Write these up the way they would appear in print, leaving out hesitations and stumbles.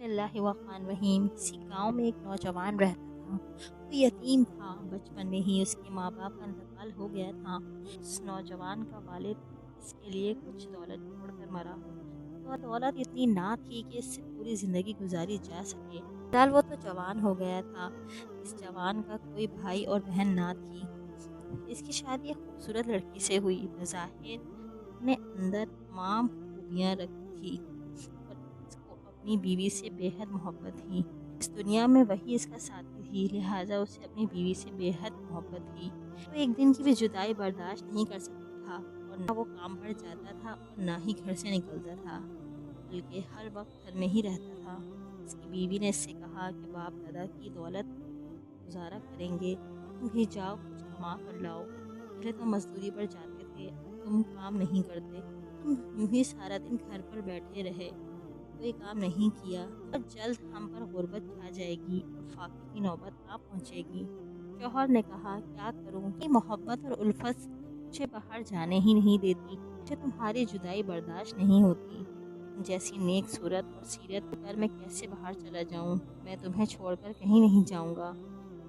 بسم اللہ الرحمن الرحیم۔ کسی گاؤں میں ایک نوجوان رہتا تھا۔ وہ یتیم تھا۔ بچپن میں ہی اس کے ماں باپ کا انتقال ہو گیا تھا۔ اس نوجوان کا والد اس کے لیے کچھ دولت چھوڑ کر مرا، تو دولت اتنی نہ تھی کہ اس سے پوری زندگی گزاری جا سکے۔ فی الحال وہ تو جوان ہو گیا تھا۔ اس جوان کا کوئی بھائی اور بہن نہ تھی۔ اس کی شادی ایک خوبصورت لڑکی سے ہوئی۔ بظاہر اپنے اندر تمام خوبیاں رکھی تھی اور اس کو اپنی بیوی سے بے حد محبت تھی۔ اس دنیا میں وہی اس کا ساتھی تھی، لہٰذا اسے اپنی بیوی سے بے حد محبت تھی۔ وہ ایک دن کی بھی جدائی برداشت نہیں کر سکتا تھا، اور نہ وہ کام پر جاتا تھا اور نہ ہی گھر سے نکلتا تھا، بلکہ ہر وقت گھر میں ہی رہتا تھا۔ اس کی بیوی نے اس سے کہا کہ باپ دادا کی دولت گزارا کریں گے، تم بھی جاؤ کچھ کما کر لاؤ۔ پہلے تو مزدوری پر جاتے تھے، اب تم کام نہیں کرتے، تم یوں ہی سارا دن گھر پر بیٹھے رہے، کوئی کام نہیں کیا، اور جلد ہم پر غربت چھا جائے گی اور فاقے کی نوبت آ پہنچے گی۔ شوہر نے کہا کیا کروں کہ محبت اور الفت مجھے باہر جانے ہی نہیں دیتی، مجھے تمہاری جدائی برداشت نہیں ہوتی، جیسی نیک صورت اور سیرت کر میں کیسے باہر چلا جاؤں، میں تمہیں چھوڑ کر کہیں نہیں جاؤں گا۔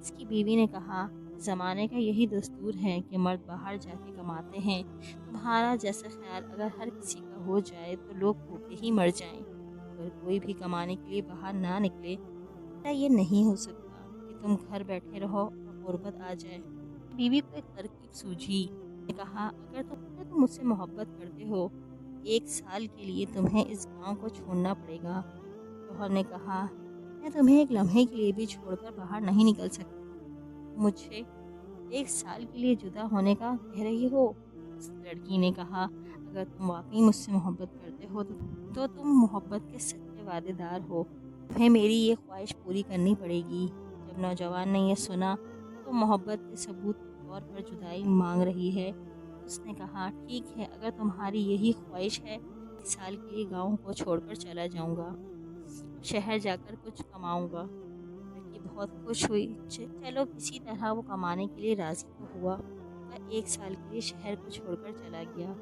اس کی بیوی نے کہا زمانے کا یہی دستور ہے کہ مرد باہر جا کے کماتے ہیں، تمہارا جیسا خیال اگر ہر کسی کا ہو جائے تو لوگ بھوکے ہی مر جائیں، اگر کوئی بھی کمانے کے لیے باہر نہ نکلے، کیا یہ نہیں ہو سکتا کہ تم گھر بیٹھے رہو اور غربت آ جائے۔ بیوی کو ایک ترکیب سوجھی، نے کہا اگر تم مجھ سے محبت کرتے ہو، 1 سال کے لیے تمہیں اس گاؤں کو چھوڑنا پڑے گا۔ شوہر نے کہا میں تمہیں ایک لمحے کے لیے بھی چھوڑ کر باہر نہیں نکل سکتا، مجھے 1 سال کے لیے جدا ہونے کا کہہ رہی ہو۔ اس لڑکی نے کہا اگر تم واقعی مجھ سے محبت کرتے ہو تو تم محبت کے سچے وعدے دار ہو، تمہیں میری یہ خواہش پوری کرنی پڑے گی۔ جب نوجوان نے یہ سنا تو محبت کے ثبوت کے طور پر جدائی مانگ رہی ہے، اس نے کہا ٹھیک ہے، اگر تمہاری یہی خواہش ہے، 1 سال کے لیے گاؤں کو چھوڑ کر چلا جاؤں گا، شہر جا کر کچھ کماؤں گا۔ لڑکی بہت خوش ہوئی، چلو کسی طرح وہ کمانے کے لیے راضی تو ہوا۔ وہ 1 سال کے لیے شہر کو چھوڑ کر چلا گیا۔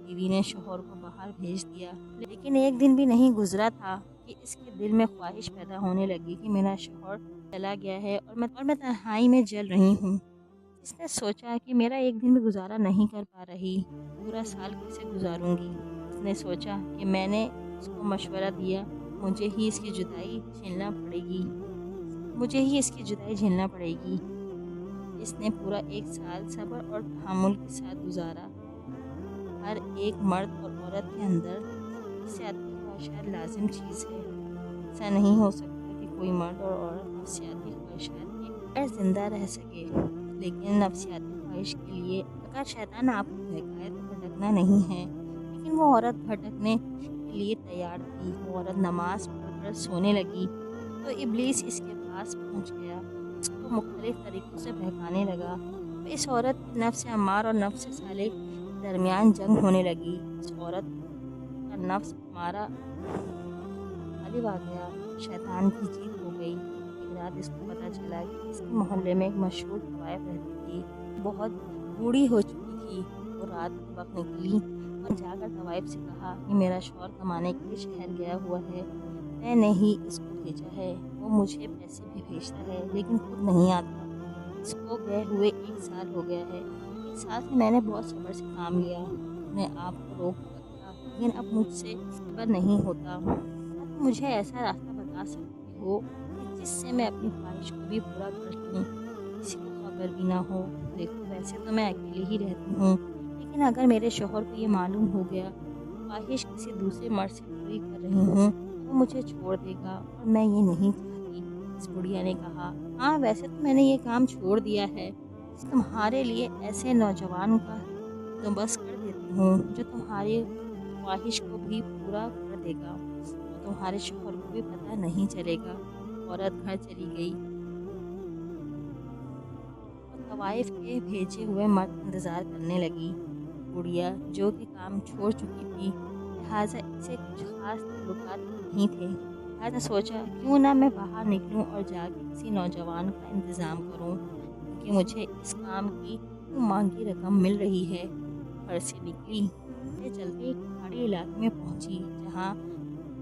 بیوی نے شوہر کو باہر بھیج دیا، لیکن ایک دن بھی نہیں گزرا تھا کہ اس کے دل میں خواہش پیدا ہونے لگی کہ میرا شوہر چلا گیا ہے اور میں تنہائی میں جل رہی ہوں۔ اس نے سوچا کہ میرا ایک دن بھی گزارا نہیں کر پا رہی، پورا سال کیسے گزاروں گی۔ اس نے سوچا کہ میں نے اس کو مشورہ دیا، مجھے ہی اس کی جدائی جھیلنا پڑے گی۔ اس نے پورا 1 سال صبر اور تحمل کے ساتھ گزارا۔ ہر ایک مرد اور عورت کے اندر نفسیاتی خواہشات لازم چیز ہے۔ ایسا نہیں ہو سکتا کہ کوئی مرد اور عورت نفسیاتی خواہشات کے بغیر زندہ رہ سکے، لیکن نفسیاتی خواہش کے لیے اگر شیطان آپ کو بہکائے تو بھٹکنا نہیں ہے۔ لیکن وہ عورت بھٹکنے کے لیے تیار تھی۔ وہ عورت نماز پڑھ کر سونے لگی تو ابلیس اس کے پاس پہنچ گیا، اس کو مختلف طریقوں سے بہکانے لگا۔ تو اس عورت کے نفس امار اور نفس صالح کے درمیان جنگ ہونے لگی۔ اس عورت کا نفس امارہ غالب آ گیا، شیطان کی جیت ہو گئی۔ ایک رات اس کو پتہ چلا کہ اس کے محلے میں ایک مشہور طوائف رہتی تھی، بہت بوڑھی ہو چکی تھی۔ وہ رات کے وقت نکلی اور جا کر طوائف سے کہا کہ میرا شوہر کمانے کے لیے شہر گیا ہوا ہے، میں نے ہی اس کو بھیجا ہے، وہ مجھے پیسے بھی بھیجتا ہے لیکن خود نہیں آتا، اس کو گئے ہوئے 1 سال ہو گیا ہے۔ 1 سال سے میں نے بہت صبر سے کام لیا، اپنے آپ کو روک رکھا، لیکن اب مجھ سے صبر نہیں ہوتا۔ کیا تم مجھے ایسا راستہ بتا سکتے ہو کہ جس سے میں اپنی خواہش کو بھی پورا کر لوں، کسی کو خبر بھی نہ ہو؟ دیکھو ویسے تو میں اکیلے ہی رہتی ہوں، لیکن اگر میرے شوہر کو یہ معلوم ہو گیا خواہش کسی دوسرے مرد سے پوری کر رہی ہوں تو مجھے چھوڑ دے گا، اور میں یہ نہیں چاہتی۔ اس بڑھیا نے کہا ہاں ویسے تو میں نے یہ کام چھوڑ دیا ہے، تمہارے لیے ایسے نوجوان کا بندوبست کر دیتی ہوں جو تمہاری خواہش کو بھی پورا کر دے گا اور تمہارے شوہر کو بھی پتہ نہیں چلے گا۔ عورت گھر چلی گئی اور طوائف کے بھیجے ہوئے مرد کا انتظار کرنے لگی۔ بڑھیا جو کہ کام چھوڑ چکی تھی، لہٰذا اسے کچھ خاص تعلقات نہیں تھے، لہٰذا سوچا کیوں نہ میں باہر نکلوں اور جا کے کسی نوجوان کا انتظام کروں، کیونکہ مجھے اس کام کی مانگی رقم مل رہی ہے۔ گھر سے نکلی، چلتے چلتے ایک پہاڑی علاقے میں پہنچی جہاں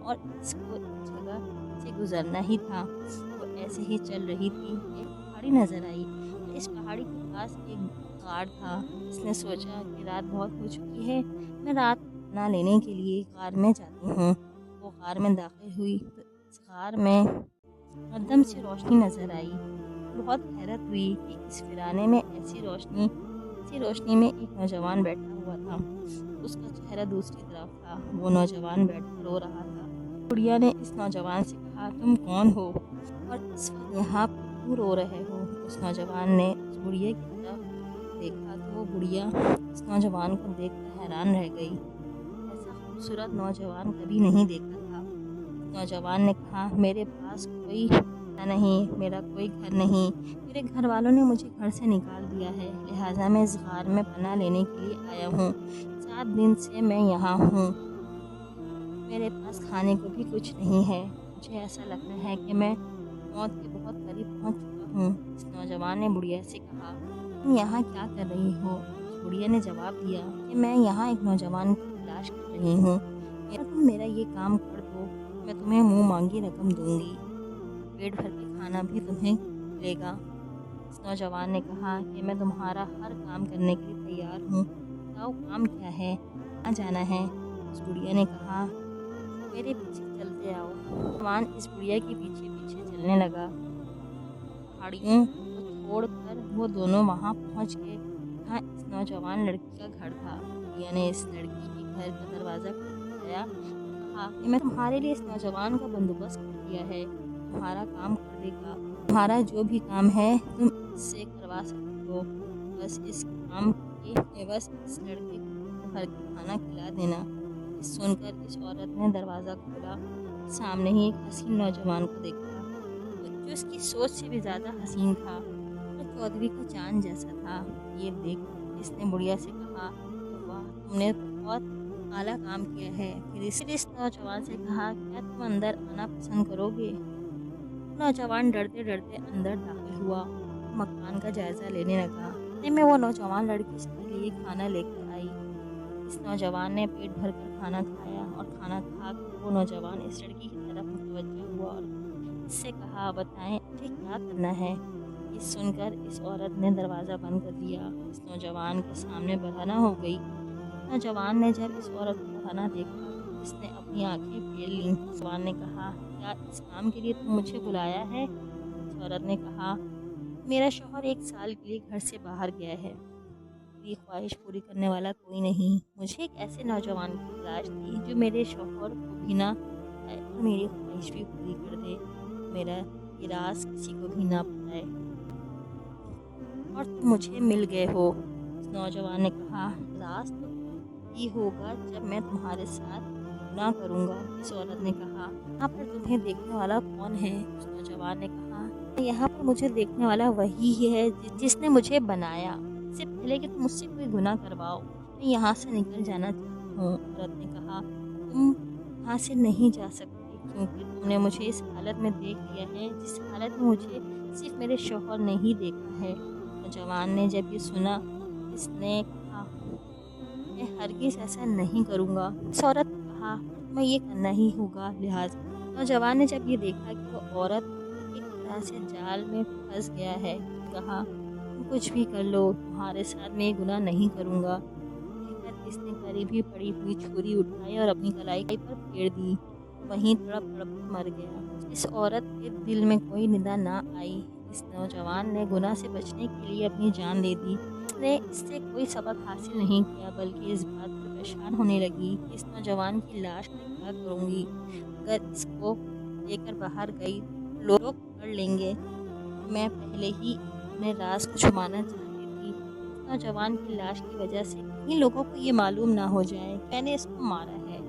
اور اس کو ایک جگہ سے گزرنا ہی تھا۔ وہ ایسے ہی چل رہی تھی، ایک پہاڑی نظر آئی اور اس پہاڑی کے پاس ایک غار تھا۔ اس نے سوچا کہ رات بہت ہو چکی ہے، میں رات پناہ لینے کے لیے غار میں جاتی ہوں۔ وہ غار میں داخل ہوئی تو اس غار میں مقدم سے روشنی نظر آئی۔ بہت حیرت ہوئی کہ اس ویرانے میں ایسی روشنی میں ایک نوجوان بیٹھا ہوا تھا۔ اس کا چہرہ دوسری طرف تھا، وہ نوجوان بیٹھ کر رو رہا تھا۔ بڑھیا نے اس نوجوان سے کہا، تم کون ہو اور اس وقت یہاں پر کیوں رو رہے ہو؟ اس نوجوان نے اس بڑھیا کی طرف دیکھا تو وہ بڑھیا اس نوجوان کو دیکھ کر حیران رہ گئی۔ ایسا خوبصورت نوجوان کبھی نہیں دیکھا تھا۔ نوجوان نے کہا، میرے پاس کوئی نہیں، میرا کوئی گھر نہیں، میرے گھر والوں نے مجھے گھر سے نکال دیا ہے، لہٰذا میں اس غار میں پناہ لینے کے لیے آیا ہوں۔ 7 دن سے میں یہاں ہوں، میرے پاس کھانے کو بھی کچھ نہیں ہے، مجھے ایسا لگتا ہے کہ میں موت کے بہت قریب پہنچ چکا ہوں۔ اس نوجوان نے بڑھیا سے کہا، تم یہاں کیا کر رہی ہو؟ اس بڑھیا نے جواب دیا کہ میں یہاں ایک نوجوان کی تلاش کر رہی ہوں، اگر تم میرا یہ کام کر دو میں تمہیں منہ مانگی رقم دوں گی، پیٹ بھر کے کھانا بھی تمہیں ملے گا۔ اس نوجوان نے کہا کہ میں تمہارا ہر کام کرنے کے لیے تیار ہوں، بتاؤ کام کیا ہے، کہاں جانا ہے؟ اس بڑھیا نے کہا، میرے پیچھے چلتے آؤ۔ نوجوان اس بڑھیا کے پیچھے پیچھے چلنے لگا۔ پہاڑیوں کو چھوڑ کر وہ دونوں وہاں پہنچ گئے جہاں اس نوجوان لڑکی کا گھر تھا۔ بڑھیا نے اس لڑکی کے گھر کا دروازہ کھٹکھٹایا اور کہا کہ میں تمہارے لیے اس نوجوان کا بندوبست کر دیا ہے، تمہارا کام کر دے گا، تمہارا جو بھی کام ہے تم اس سے کروا سکتے ہو، بس اس کام کے عوض اس لڑکے کو پیٹ بھر کے کھانا کھلا دینا۔ یہ سن کر اس عورت نے دروازہ کھولا، سامنے ہی ایک حسین نوجوان کو دیکھا جو اس کی سوچ سے بھی زیادہ حسین تھا اور چودھویں کا چاند جیسا تھا۔ یہ دیکھ کر اس نے بڑھیا سے کہا، واہ، تم نے بہت اعلیٰ کام کیا ہے۔ پھر اس نوجوان سے کہا، کیا تم اندر آنا پسند کرو گے؟ نوجوان ڈرتے ڈرتے اندر داخل ہوا اور مکان کا جائزہ لینے لگا۔ اتنے میں وہ نوجوان لڑکی اس کے لیے کھانا لے کر آئی۔ اس نوجوان نے پیٹ بھر کر کھانا کھایا اور کھانا کھا کر وہ نوجوان اس لڑکی کی طرف متوجہ ہوا اور اس سے کہا، بتائیں مجھے کیا کرنا ہے؟ یہ سن کر اس عورت نے دروازہ بند کر دیا، اس نوجوان کے سامنے برہنہ ہو گئی۔ نوجوان نے جب اس عورت کو برہنہ دیکھا تو اس نے اپنی آنکھیں پھیر لیں۔ نوجوان نے کہا، کیا اس کام کے لیے تم مجھے بلایا ہے؟ اس عورت نے کہا، میرا شوہر 1 سال کے لیے گھر سے باہر گیا ہے، میری خواہش پوری کرنے والا کوئی نہیں، مجھے ایک ایسے نوجوان کی تلاش تھی جو میرے شوہر کو بھی نہ بتائے اور میری خواہش بھی پوری کر دے، میرا یہ راز کسی کو بھی نہ بتائے، اور تم مجھے مل گئے ہو۔ اس نوجوان نے کہا، راز تو ہی ہوگا جب میں تمہارے ساتھ گناہ کروں گا۔ اس عورت نے کہا، یہاں پر تمہیں دیکھنے والا کون ہے؟ اس نوجوان نے کہا، یہاں پر مجھے دیکھنے والا وہی ہے جس نے مجھے بنایا، اس سے پہلے کہ تم مجھ سے کوئی گناہ کرواؤ میں یہاں سے نکل جانا چاہتا ہوں۔ عورت نے کہا، تم یہاں سے نہیں جا سکتے کیونکہ تم نے مجھے اس حالت میں دیکھ لیا ہے جس حالت میں مجھے صرف میرے شوہر نے ہی دیکھا ہے۔ نوجوان نے جب یہ سنا اس نے کہا، میں ہرگز ایسا نہیں کروں گا۔ اس عورت نے کہا، تمہیں یہ کرنا ہی ہوگا، لہٰذا نوجوان نے جب یہ دیکھا کہ وہ عورت ایک طرح سے جال میں پھنس گیا ہے، کہا، تم کچھ بھی کر لو، تمہارے ساتھ میں یہ گناہ نہیں کروں گا۔ کہہ کر اس نے قریب ہی پڑی ہوئی چھری اٹھائی اور اپنی کلائی پر پھیر دی اور وہیں تڑپ تڑپ کر مر گیا۔ اس عورت کے دل میں کوئی ندا نہ آئی۔ اس نوجوان نے گناہ سے بچنے کے لیے اپنی جان دے دی۔ اس نے اس سے کوئی سبق حاصل نہیں کیا بلکہ اس بات پر پریشان ہونے لگی کہ اس نوجوان کی لاش میں کیا کروں گی، اگر اس کو لے کر باہر گئی تو لوگ پکڑ لیں گے، میں پہلے ہی اپنے راز کو چھپانا چاہتی تھی، اس نوجوان کی لاش کی وجہ سے کہیں لوگوں کو یہ معلوم نہ ہو جائے کہ میں نے اس کو مارا ہے،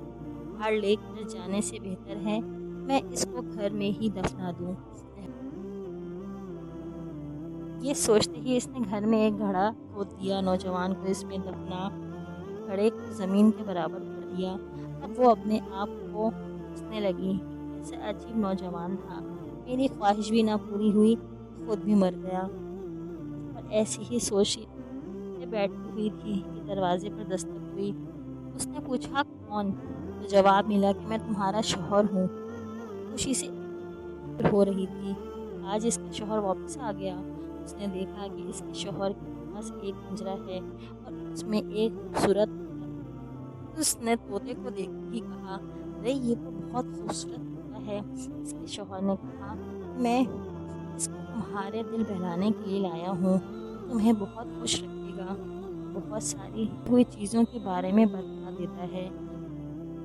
باہر لے کر جانے سے بہتر ہے میں اس کو گھر میں ہی دفنا دوں۔ یہ سوچتے ہی اس نے گھر میں ایک گڑھا کھود دیا، نوجوان کو اس میں دفنا گڑھے کو زمین کے برابر کر دیا۔ اب وہ اپنے آپ کو کوسنے لگی کہ کیسا عجیب نوجوان تھا، میری خواہش بھی نہ پوری ہوئی، خود بھی مر گیا۔ اور ایسی ہی سوچتے بیٹھی ہوئی تھی کہ دروازے پر دستک ہوئی۔ اس نے پوچھا، کون؟ تو جواب ملا کہ میں تمہارا شوہر ہوں۔ خوشی سے ہو رہی تھی۔ آج اس کا شوہر واپس آ گیا۔ اس نے دیکھا کہ اس کے شوہر کے پاس ایک پنجرا ہے اور اس میں ایک خوبصورت طوطا۔ اس نے طوطے کو دیکھ ہی کہا، ارے یہ تو بہت خوبصورت طوطا ہے۔ اس کے شوہر نے کہا، میں اس کو تمہارے دل بہلانے کے لیے لایا ہوں، تمہیں بہت خوش رکھے گا، بہت ساری ہوئی چیزوں کے بارے میں بتا دیتا ہے۔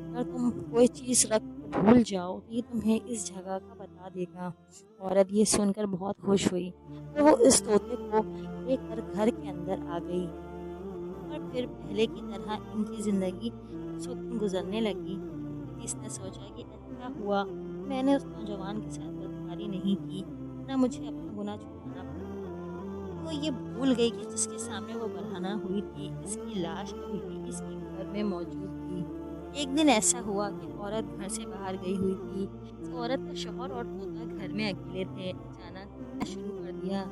اگر تم کوئی چیز رکھ کر بھول جاؤ تو یہ تمہیں اس جگہ کا بتا دے گا۔ عورت یہ سن کر بہت خوش ہوئی اور وہ اس طوطے کو لے کر گھر کے اندر آ گئی اور پھر پہلے کی طرح ان کی زندگی سکون گزرنے لگی۔ اس نے سوچا کہ اچھا ہوا میں نے اس نوجوان کے ساتھ بدکاری نہیں کی، نہ مجھے اپنا گناہ چھپانا پڑا۔ وہ یہ بھول گئی کہ جس کے سامنے وہ برہنہ ہوئی تھی اس کی لاش ابھی بھی اس کے گھر میں موجود تھی۔ ایک دن ایسا ہوا کہ عورت گھر سے باہر گئی ہوئی تھی۔ اس عورت کا شوہر اور طوطا گھر میں اکیلے تھے۔ اچانک شروع کر دیا،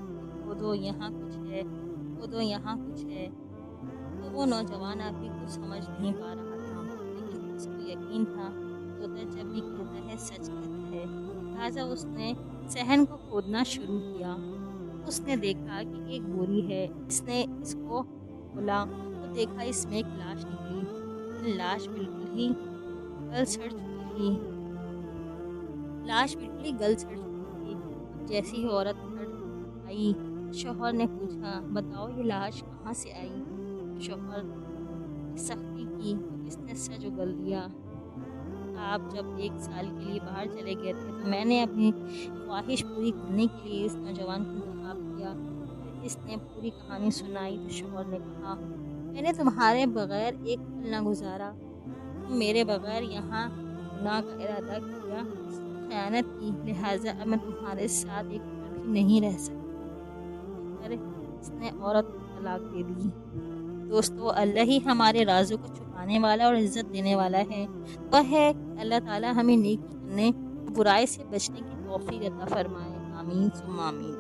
کھودو یہاں کچھ ہے، کھودو یہاں کچھ ہے۔ تو وہ نوجوان ابھی کچھ سمجھ نہیں پا رہا تھا، لیکن اس کو یقین تھا طوطا جب بھی کہتا ہے سچ کہتا ہے۔ لہٰذا اس نے صحن کو کھودنا شروع کیا۔ اس نے دیکھا کہ ایک بوری ہے۔ اس نے اس کو کھولا تو دیکھا اس میں ایک لاش نکلی۔ لاش بالکل ہی گل سڑ چکی تھی۔ جیسی ہی عورت گھر آئی، شوہر نے پوچھا، بتاؤ یہ لاش کہاں سے آئی؟ شوہر نے سختی کی تو اس نے سچ اگل دیا، آپ جب 1 سال کے لیے باہر چلے گئے تھے تو میں نے اپنی خواہش پوری کرنے کے لیے اس نوجوان کا انتخاب کیا۔ پھر اس نے پوری کہانی سنائی تو شوہر نے کہا، میں نے تمہارے بغیر ایک پل نہ گزارا، تم میرے بغیر یہاں گناہ کا ارادہ کیا، خیانت کی، لہٰذا اب میں تمہارے ساتھ ایک پل بھی نہیں رہ سکتا۔ پھر اس نے عورت کو طلاق دے دی۔ دوستو، اللہ ہی ہمارے رازوں کو چھپانے والا اور عزت دینے والا ہے۔ وہ ہے کہ اللہ تعالیٰ ہمیں نیکی کرنے، برائی سے بچنے کی توفیق عطا فرمائے۔ آمین ثم آمین۔